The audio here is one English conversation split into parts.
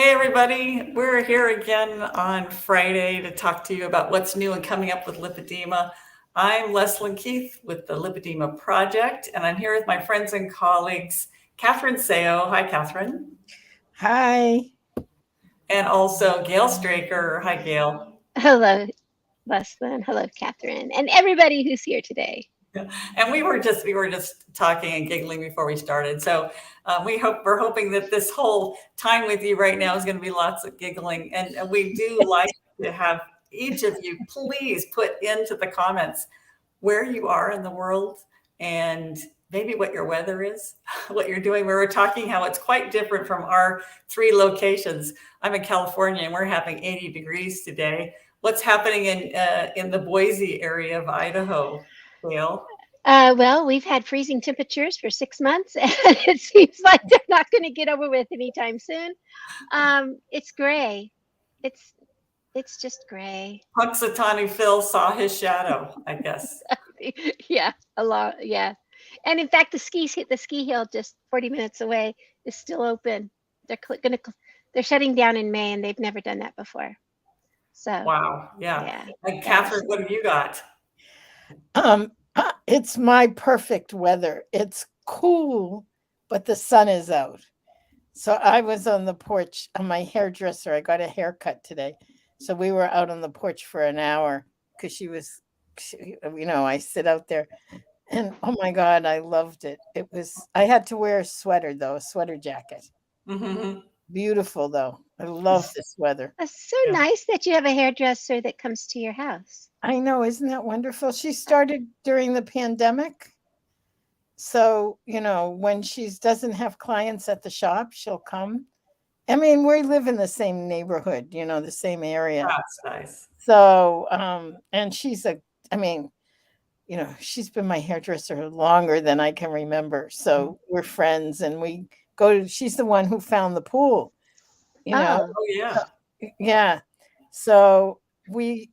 Hey, everybody. We're here again on Friday to talk to you about what's new and coming up with lipedema. I'm Leslyn Keith with the Lipedema Project, and I'm here with my friends and colleagues, Catherine Seo. Hi, Catherine. Hi. And also Gail Straker. Hi, Gail. Hello, Leslyn. Hello, Catherine, and everybody who's here today. And we were just talking and giggling before we started. So we're hoping that this whole time with you right now is going to be lots of giggling. And we do like to have each of you please put into the comments where you are in the world and maybe what your weather is, what you're doing. We were talking how it's quite different from our three locations. I'm in California and we're having 80 degrees today. What's happening in the Boise area of Idaho? Gail? Well, we've had freezing temperatures for 6 months, and it seems like they're not going to get over with anytime soon. It's gray. It's just gray. Punxsutawney Phil saw his shadow, I guess. Yeah, a lot. Yeah, and in fact, the ski hill just 40 minutes away is still open. They're shutting down in May, and they've never done that before. So Wow, yeah. And Catherine, what have you got? It's my perfect weather. It's cool, but the sun is out. So I was on the porch on my hairdresser. I got a haircut today. So we were out on the porch for an hour because I sit out there and oh my God, I loved it. I had to wear a sweater though, a sweater jacket. Mm-hmm. Beautiful though. I love this weather. It's so nice that you have a hairdresser that comes to your house. I know, isn't that wonderful? She started during the pandemic. So, when she doesn't have clients at the shop, she'll come. I mean, we live in the same neighborhood, the same area. That's nice. So, and she's been my hairdresser longer than I can remember. So we're friends and she's the one who found the pool, Oh, yeah. Yeah. So she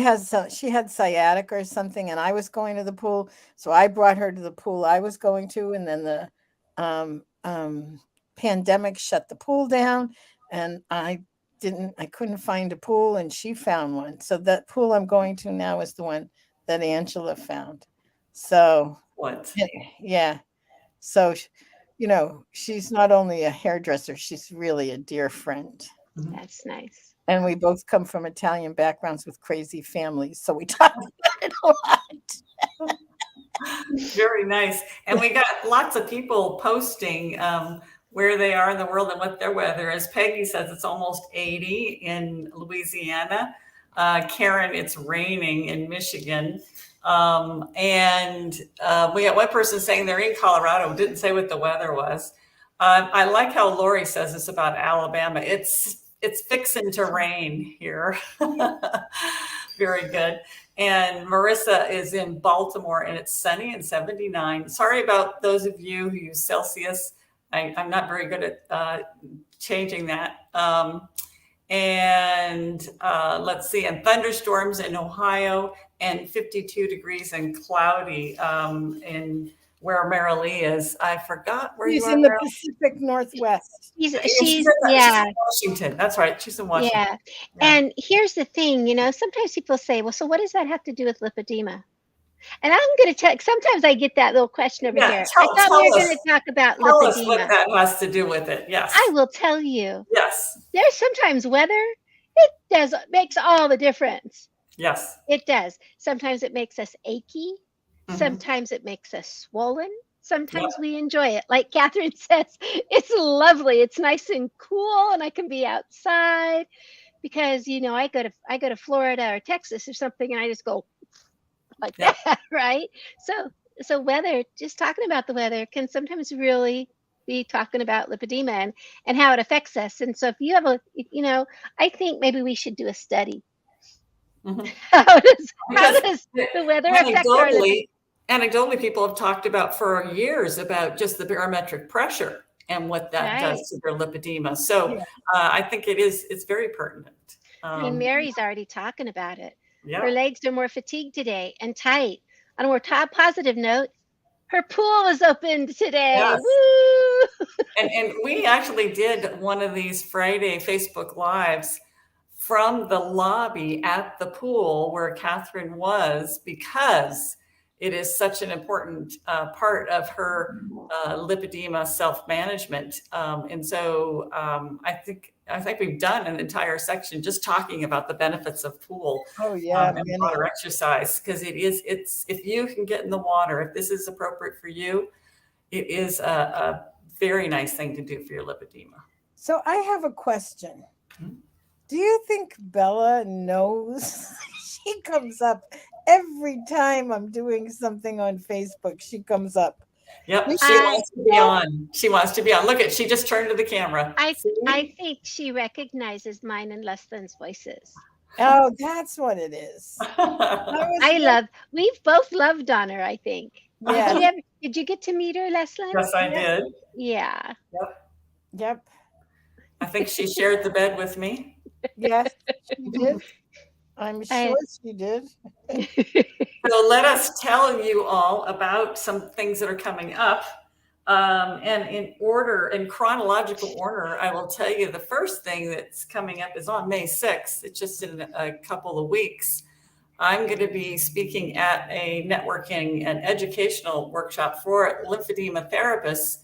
had sciatica or something, and I was going to the pool, so I brought her to the pool I was going to, and then the pandemic shut the pool down, and I couldn't find a pool, and she found one. So that pool I'm going to now is the one that Angela found. So what? Yeah. So she's not only a hairdresser, she's really a dear friend. That's nice. And we both come from Italian backgrounds with crazy families. So we talk about it a lot. Very nice. And we got lots of people posting where they are in the world and what their weather is. Peggy says it's almost 80 in Louisiana. Karen, it's raining in Michigan. And we got one person saying they're in Colorado, didn't say what the weather was. I like how Lori says this about Alabama. It's fixing to rain here. Very good. And Marissa is in Baltimore and it's sunny and 79. Sorry about those of you who use Celsius. I'm not very good at changing that. Let's see, and thunderstorms in Ohio and 52 degrees and cloudy in where Marilee is. I forgot where She's you are. In the Pacific Northwest. She's She's in Washington. That's right. She's in Washington. Yeah. And here's the thing, sometimes people say, well, so what does that have to do with lipedema? And I'm going to tell. Sometimes I get that little question over here. I thought we were going to talk about tell lipedema. Us what that has to do with it. Yes. I will tell you. Yes. There's sometimes weather. It makes all the difference. Yes. It does. Sometimes it makes us achy. Mm-hmm. Sometimes it makes us swollen. Sometimes we enjoy it. Like Catherine says, it's lovely. It's nice and cool, and I can be outside because I go to Florida or Texas or something, and I just go like that, right? So weather, just talking about the weather can sometimes really be talking about lipedema and how it affects us. And so if you have I think maybe we should do a study. Mm-hmm. How does the weather affect our lipedema? Anecdotally, people have talked about for years about just the barometric pressure and what that does to their lipedema. So I think it's very pertinent. I mean, Mary's already talking about it. Yeah. Her legs are more fatigued today and tight. On a more positive note, her pool was opened today. Yes. Woo! And we actually did one of these Friday Facebook Lives from the lobby at the pool where Catherine was, because it is such an important part of her lipedema self-management. And so I think we've done an entire section just talking about the benefits of pool Oh yeah, and many. water exercise, because it's if you can get in the water, if this is appropriate for you, it is a very nice thing to do for your lipedema. So I have a question. Do you think Bella knows? She comes up every time I'm doing something on Facebook. She comes up. Yep, she wants to be on. She wants to be on. Look, she just turned to the camera. I think she recognizes mine and Leslyn's voices. Oh, that's what it is. We've both loved on her, I think. Yeah. Did you get to meet her, Leslyn? Yes, I did. Yeah. Yep. I think she shared the bed with me. Yes, she did. I'm sure she did. So let us tell you all about some things that are coming up. And in chronological order, I will tell you the first thing that's coming up is on May 6th. It's just in a couple of weeks. I'm going to be speaking at a networking and educational workshop for lymphedema therapists,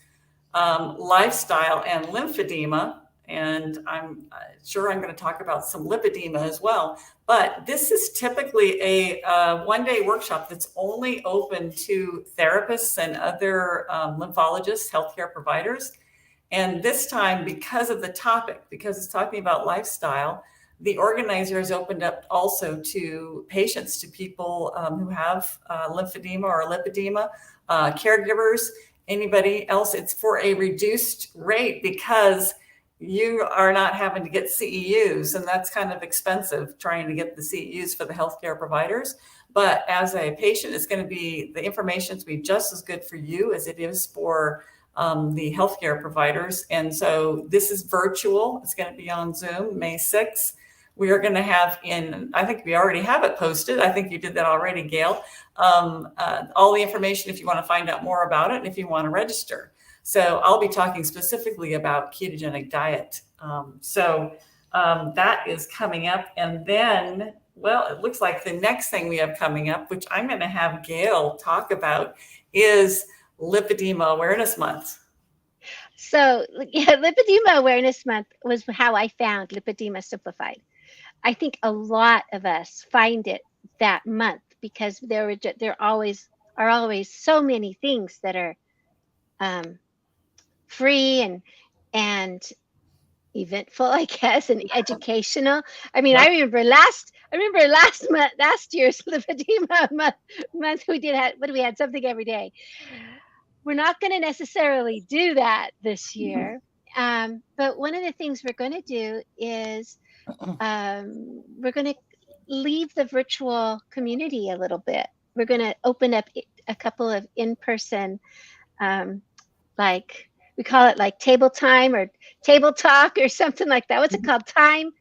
lifestyle and lymphedema. And I'm sure I'm going to talk about some lipedema as well. But this is typically a one-day workshop that's only open to therapists and other lymphologists, healthcare providers. And this time, because of the topic, because it's talking about lifestyle, the organizer has opened up also to patients, to people who have lymphedema or lipedema, caregivers, anybody else. It's for a reduced rate because you are not having to get CEUs, and that's kind of expensive trying to get the CEUs for the healthcare providers. But as a patient, it's going to be, the information to be just as good for you as it is for the healthcare providers. And so this is virtual. It's going to be on Zoom, May 6th. We are going to have I think we already have it posted. I think you did that already, Gail. All the information if you want to find out more about it and if you want to register. So I'll be talking specifically about ketogenic diet. That is coming up. And then, well, it looks like the next thing we have coming up, which I'm going to have Gail talk about, is Lipedema Awareness Month. So Lipedema Awareness Month was how I found Lipedema Simplified. I think a lot of us find it that month because there are always so many things that are free and eventful, I guess, and educational. I mean, I remember last year's Lipedema month we had something every day. We're not going to necessarily do that this year. But one of the things we're going to do is we're going to leave the virtual community a little bit. We're going to open up a couple of in-person, like we call it like table time or table talk or something like that. What's it called? Tribe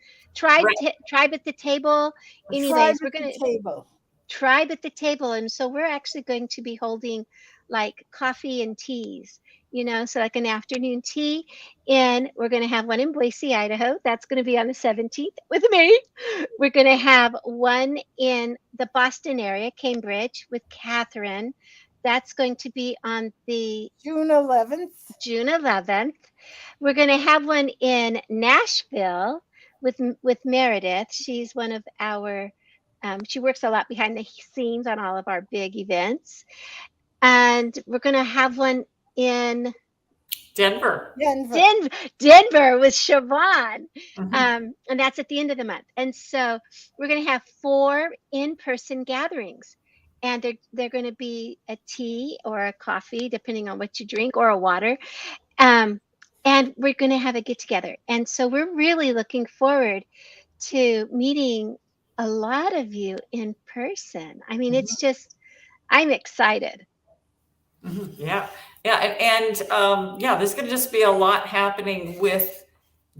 at the table. Anyways, we're going to tribe at the table. And so we're actually going to be holding like coffee and teas, so like an afternoon tea. And we're going to have one in Boise, Idaho. That's going to be on the 17th with me. We're going to have one in the Boston area, Cambridge, with Catherine. That's going to be on the June 11th. We're going to have one in Nashville with Meredith. She's one of our, she works a lot behind the scenes on all of our big events. And we're going to have one in Denver with Siobhan. And that's at the end of the month. And so we're going to have 4 in-person gatherings. And they're going to be a tea or a coffee, depending on what you drink, or a water. And we're going to have a get together. And so we're really looking forward to meeting a lot of you in person. I mean, it's just, I'm excited. Yeah. And there's going to just be a lot happening with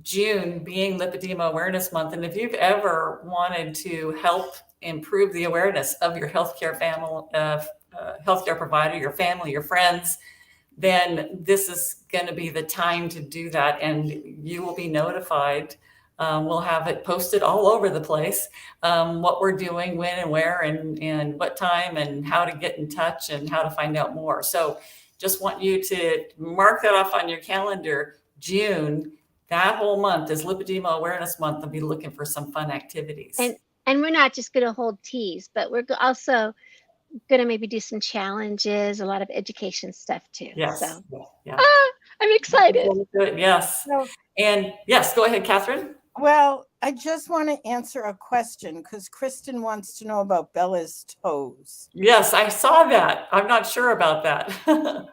June being Lipedema Awareness Month. And if you've ever wanted to help improve the awareness of your healthcare family, healthcare provider, your family, your friends, then this is going to be the time to do that. And you will be notified. We'll have it posted all over the place, what we're doing, when and where, and what time, and how to get in touch and how to find out more. So just want you to mark that off on your calendar. June, that whole month is Lipedema Awareness Month. I'll be looking for some fun activities. And we're not just going to hold teas, but we're also going to maybe do some challenges, a lot of education stuff too. Yes. So Yeah. I'm excited. Good. Yes. So, And yes, go ahead, Catherine. well, I just want to answer a question because Kristen wants to know about Bella's toes. Yes, I saw that. I'm not sure about that.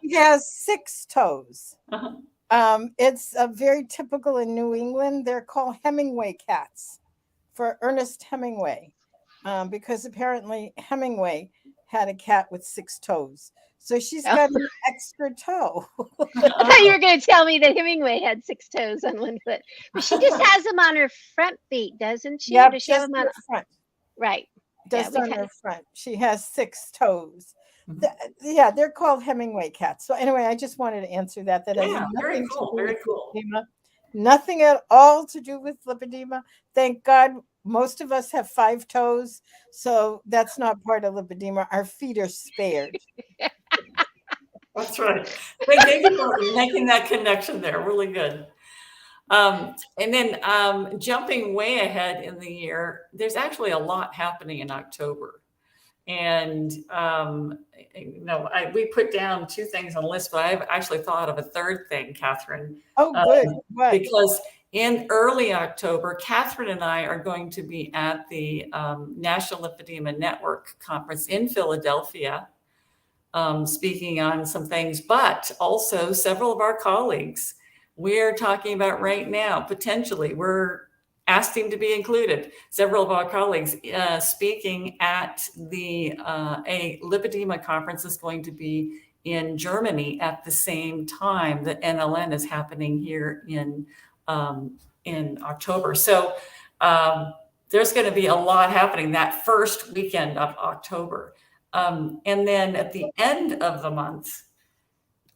She has 6 toes. Uh-huh. It's very typical in New England. They're called Hemingway cats for Ernest Hemingway, because apparently Hemingway had a cat with 6 toes. So she's got an extra toe. I thought you were going to tell me that Hemingway had 6 toes on one foot, but she just has them on her front feet, doesn't she? Yep, Or does she have just them on her front. right? Just Yeah, on her front. She has 6 toes. Yeah, they're called Hemingway cats. So anyway, I just wanted to answer that. That has Yeah, very nothing cool. to do Very with cool. lipedema. Nothing at all to do with lipedema. Thank God most of us have 5 toes, so that's not part of lipedema. Our feet are spared. That's right. Thank you for making that connection there. Really good. And then jumping way ahead in the year, there's actually a lot happening in October. And, we put down 2 things on the list, but I've actually thought of a third thing, Catherine. Oh, good. What? Because in early October, Catherine and I are going to be at the National Lipedema Network Conference in Philadelphia, speaking on some things, but also several of our colleagues we're talking about right now, potentially, we're asking to be included. Several of our colleagues speaking at a lipedema conference is going to be in Germany at the same time that NLN is happening here in October. So there's going to be a lot happening that first weekend of October. And then at the end of the month,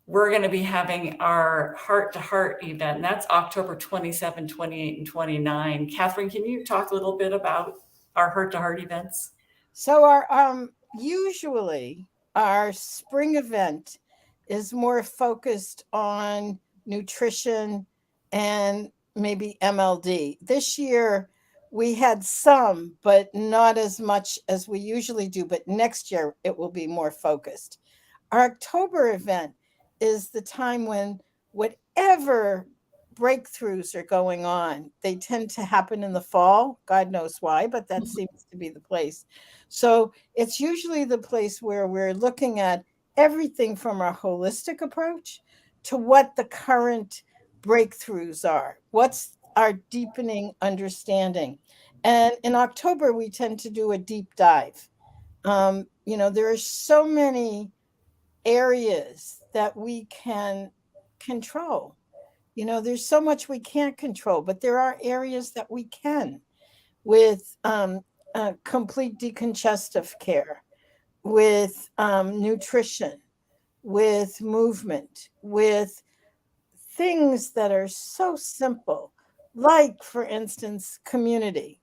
we're going to be having our heart-to-heart event. And that's October 27, 28, and 29. Catherine, can you talk a little bit about our heart-to-heart events? So our usually our spring event is more focused on nutrition and maybe MLD. This year we had some, but not as much as we usually do. But next year it will be more focused. Our October event is the time when whatever breakthroughs are going on, they tend to happen in the fall. God knows why, but that seems to be the place. So it's usually the place where we're looking at everything from our holistic approach to what the current breakthroughs are. What's our deepening understanding? And in October, we tend to do a deep dive. There are so many areas that we can control. There's so much we can't control, but there are areas that we can, with complete decongestive care, with nutrition, with movement, with things that are so simple, like, for instance, community.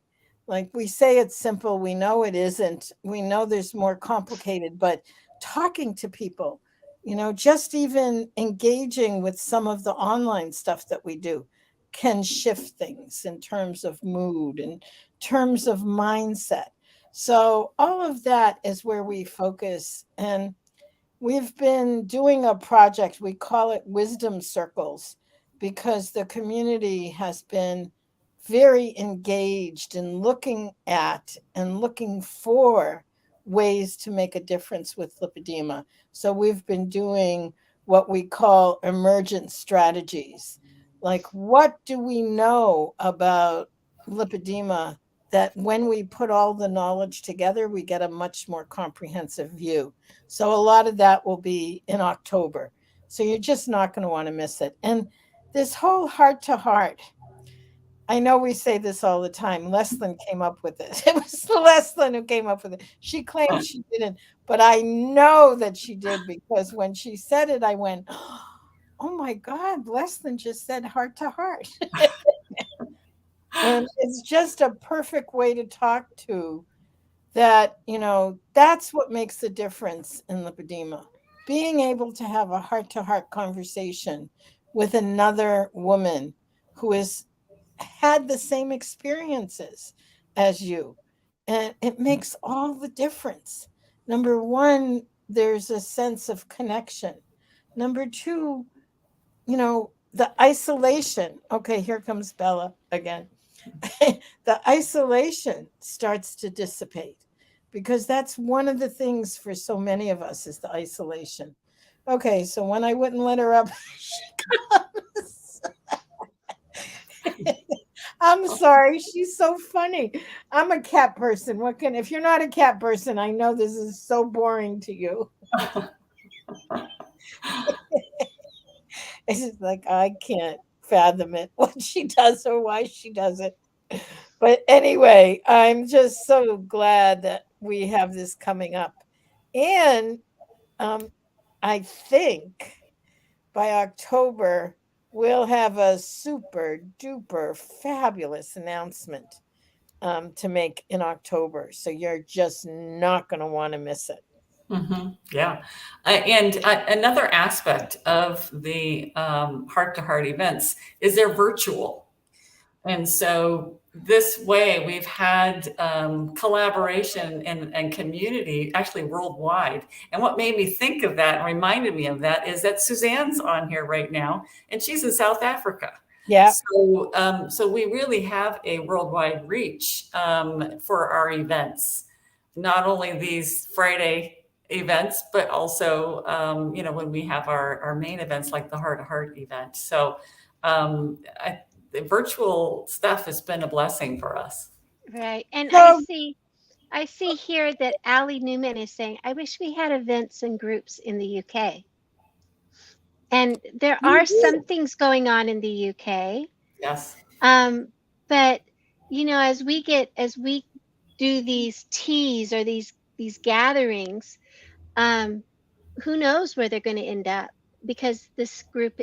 Like, we say it's simple, we know it isn't. We know there's more complicated, but talking to people, just even engaging with some of the online stuff that we do can shift things in terms of mood and terms of mindset. So all of that is where we focus. And we've been doing a project, we call it Wisdom Circles, because the community has been very engaged in looking at and looking for ways to make a difference with lipedema. So we've been doing what we call emergent strategies. Like, what do we know about lipedema that when we put all the knowledge together, we get a much more comprehensive view? So a lot of that will be in October. So you're just not going to want to miss it. And this whole heart to heart, I know we say this all the time. Leslyn came up with it. It was Leslyn who came up with it. She claimed she didn't, but I know that she did, because when she said it, I went, oh my God, Leslyn just said heart to heart. And it's just a perfect way to talk to that, that's what makes the difference in lipedema. Being able to have a heart to heart conversation with another woman who has had the same experiences as you. And it makes all the difference. Number one, there's a sense of connection. Number two, the isolation. Okay, here comes Bella again. The isolation starts to dissipate, because that's one of the things for so many of us is the isolation. Okay, so when I wouldn't let her up, she comes. I'm sorry, she's so funny. I'm a cat person. If you're not a cat person, I know this is so boring to you. It's just like, I can't fathom it, what she does or why she does it. But anyway, I'm just so glad that we have this coming up. And I think by October, we'll have a super duper fabulous announcement to make in October. So you're just not going to want to miss it. Yeah. And another aspect of the heart-to-heart events is they're virtual. And so this way we've had collaboration and community actually worldwide. And what made me think of that and reminded me of that is that Suzanne's on here right now, and she's in South Africa. Yeah. So we really have a worldwide reach for our events, not only these Friday events, but also, when we have our main events like the Heart to Heart event. So the virtual stuff has been a blessing for us. Right. And So- I see here that Allie Newman is saying, I wish we had events and groups in the UK. And there are some things going on in the UK. Yes. But as we do these teas or these gatherings, who knows where they're going to end up, because this group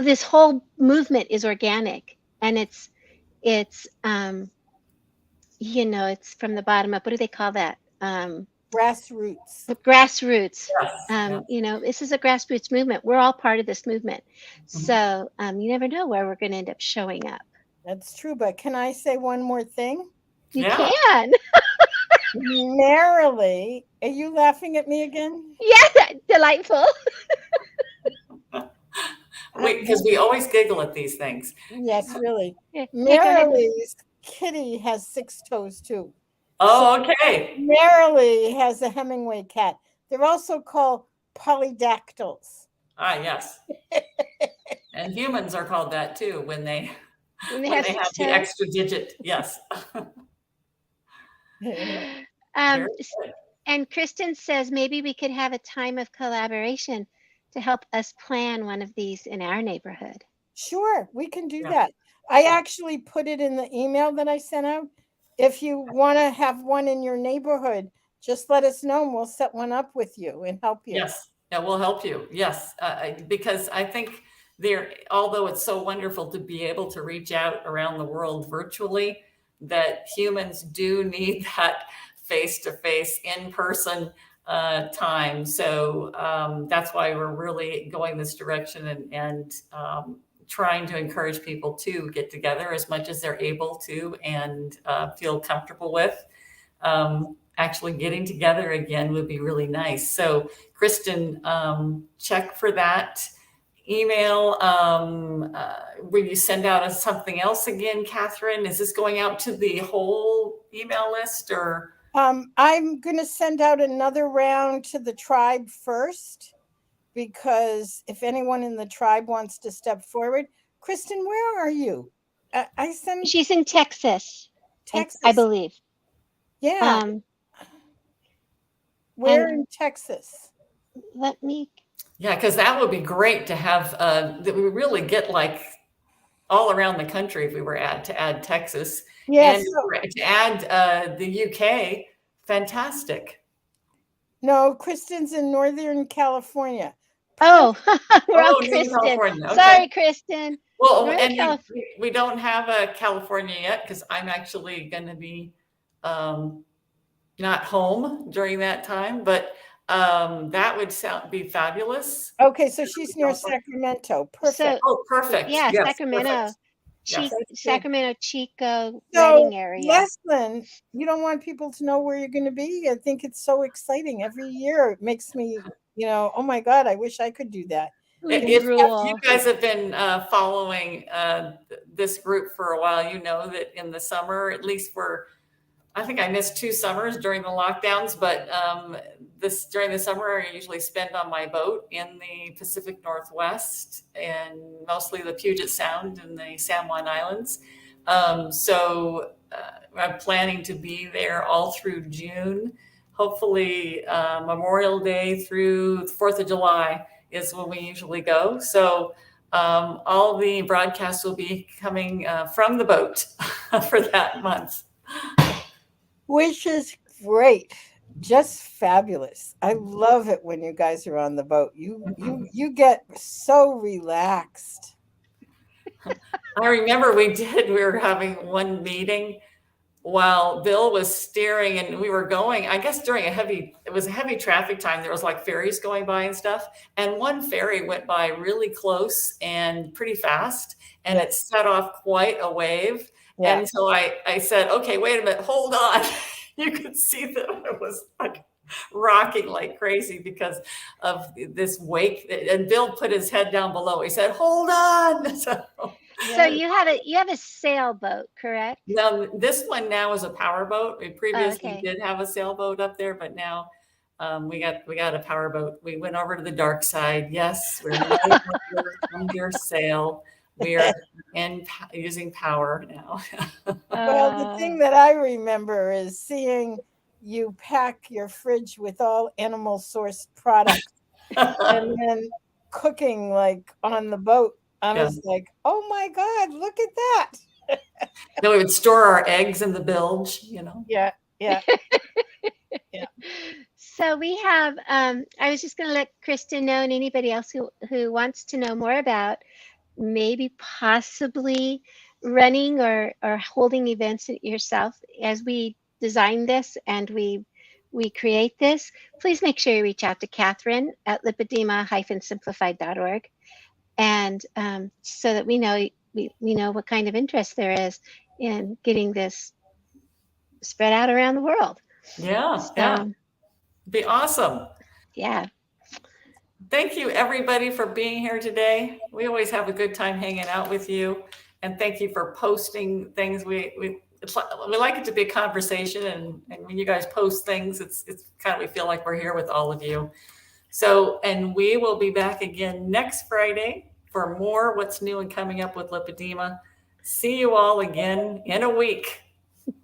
this whole movement is organic, and it's it's from the bottom up. What do they call that? Grassroots. Grassroots. Yes. This is a grassroots movement. We're all part of this movement. So you never know where we're going to end up showing up. That's true. But can I say one more thing? You can. Merrily, are you laughing at me again? Yeah, delightful. Because we always giggle at these things. Yes, really. Yeah, Merrily's kitty has 6 toes too. Oh, okay. Merrily has a Hemingway cat. They're also called polydactyls. Ah, yes. And humans are called that too when they have the extra digit. Yes. And Kristen says maybe we could have a time of collaboration to help us plan one of these in our neighborhood. Sure, we can do that. I actually put it in the email that I sent out. If you want to have one in your neighborhood, just let us know and we'll set one up with you and help you. Yes, yeah, we'll help you. Yes, because I think although it's so wonderful to be able to reach out around the world virtually, that humans do need that face-to-face, in-person time. So that's why we're really going this direction and trying to encourage people to get together as much as they're able to and feel comfortable with. Actually getting together again would be really nice. So Kristen, check for that email. Will you send out something else again, Catherine? Is this going out to the whole email list or? I'm going to send out another round to the tribe first, because if anyone in the tribe wants to step forward. Kristen, where are you? She's in Texas. I believe. Yeah. Where in Texas? Let me. Yeah, because that would be great to have, that we really get like all around the country if we were to add Texas. Yes. And to add the UK, fantastic. No, Kristen's in Northern California. Oh, we're on Northern Kristen. California. Okay. Sorry, Kristen. Well, Northern and we don't have a California yet because I'm actually going to be not home during that time, but that would be fabulous. Okay, so she's near Sacramento. Perfect. Oh, perfect. Yeah, Yes, Sacramento. perfect. Yes. Sacramento Chico So, wedding area. Leslyn, you don't want people to know where you're going to be? I think it's so exciting. Every year it makes me, oh my God, I wish I could do that. If you guys have been following this group for a while, you know that in the summer, at least I think I missed 2 summers during the lockdowns, but during the summer, I usually spend on my boat in the Pacific Northwest and mostly the Puget Sound and the San Juan Islands. So I'm planning to be there all through June. Hopefully Memorial Day through the 4th of July is when we usually go. So all the broadcasts will be coming from the boat for that month. Which is great. Just fabulous. I love it when you guys are on the boat. You get so relaxed. I remember we were having one meeting while Bill was steering and we were going, I guess it was a heavy traffic time. There was like ferries going by and stuff. And one ferry went by really close and pretty fast and it set off quite a wave. Yeah. And so I said, okay, wait a minute, hold on. You could see that it was like rocking like crazy because of this wake. And Bill put his head down below. He said, hold on. So you have a sailboat, correct? No, this one now is a power boat. We previously did have a sailboat up there, but now we got a power boat. We went over to the dark side. Yes, we're under sail. We are using power now. Well, the thing that I remember is seeing you pack your fridge with all animal sourced products and then cooking like on the boat. I was like, oh my God, look at that. Then we would store our eggs in the bilge, Yeah. Yeah. So we have, I was just going to let Kristen know and anybody else who wants to know more about maybe possibly running or holding events yourself as we design this and we create this, please make sure you reach out to Catherine at lipedema-simplified.org. And so that we know what kind of interest there is in getting this spread out around the world. Yeah, be awesome. Yeah. Thank you, everybody, for being here today. We always have a good time hanging out with you, and thank you for posting things. We like it to be a conversation, and when you guys post things, it's kind of we feel like we're here with all of you. So, and we will be back again next Friday for more what's new and coming up with Lipedema. See you all again in a week.